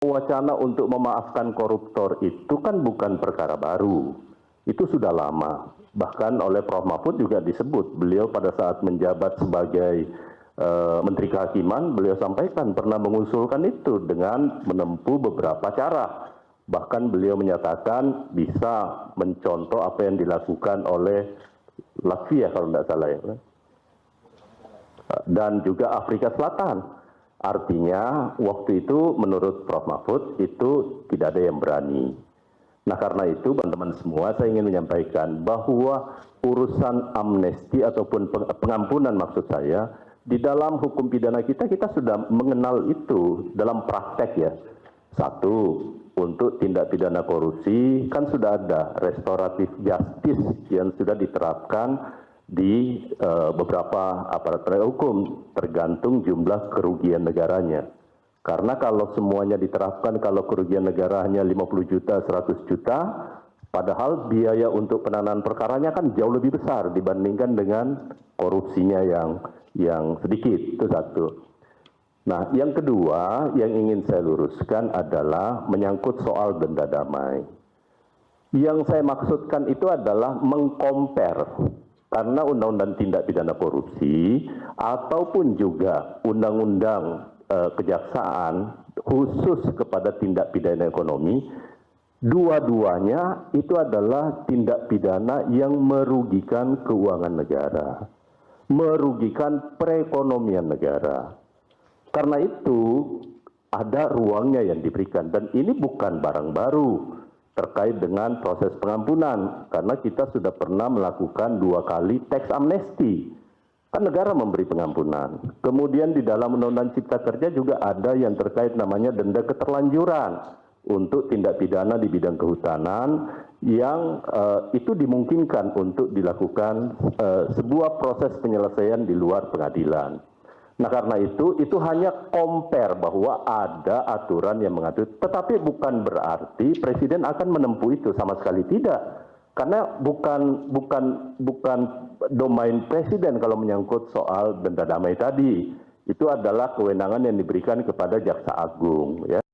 Wacana untuk memaafkan koruptor itu kan bukan perkara baru. Itu sudah lama. Bahkan oleh Prof. Mahfud juga disebut. Beliau pada saat menjabat sebagai Menteri Kehakiman, beliau sampaikan pernah mengusulkan itu dengan menempuh beberapa cara. Bahkan beliau menyatakan bisa mencontoh apa yang dilakukan oleh Latvia kalau tidak salah ya. Dan juga Afrika Selatan. Artinya waktu itu menurut Prof. Mahfud itu tidak ada yang berani. Nah karena itu teman-teman semua saya ingin menyampaikan bahwa urusan amnesti ataupun pengampunan maksud saya di dalam hukum pidana kita sudah mengenal itu dalam praktek ya. Satu, untuk tindak pidana korupsi kan sudah ada restoratif justice yang sudah diterapkan di beberapa aparat penegak hukum tergantung jumlah kerugian negaranya. Karena kalau semuanya diterapkan, kalau kerugian negara hanya 50 juta, 100 juta, padahal biaya untuk penanganan perkaranya kan jauh lebih besar dibandingkan dengan korupsinya yang sedikit, itu satu. Nah, yang kedua yang ingin saya luruskan adalah menyangkut soal denda damai. Yang saya maksudkan itu adalah mengcompare. Karena undang-undang tindak pidana korupsi ataupun juga undang-undang kejaksaan khusus kepada tindak pidana ekonomi, dua-duanya itu adalah tindak pidana yang merugikan keuangan negara, merugikan perekonomian negara. Karena itu ada ruangnya yang diberikan dan ini bukan barang baru terkait dengan proses pengampunan, karena kita sudah pernah melakukan 2 kali tax amnesty, kan negara memberi pengampunan. Kemudian di dalam Undang-Undang Cipta Kerja juga ada yang terkait namanya denda keterlanjuran untuk tindak pidana di bidang kehutanan yang itu dimungkinkan untuk dilakukan sebuah proses penyelesaian di luar pengadilan. Nah karena itu hanya compare bahwa ada aturan yang mengatur, tetapi bukan berarti Presiden akan menempuh itu, sama sekali tidak. Karena bukan domain Presiden kalau menyangkut soal denda damai tadi. Itu adalah kewenangan yang diberikan kepada Jaksa Agung. Ya.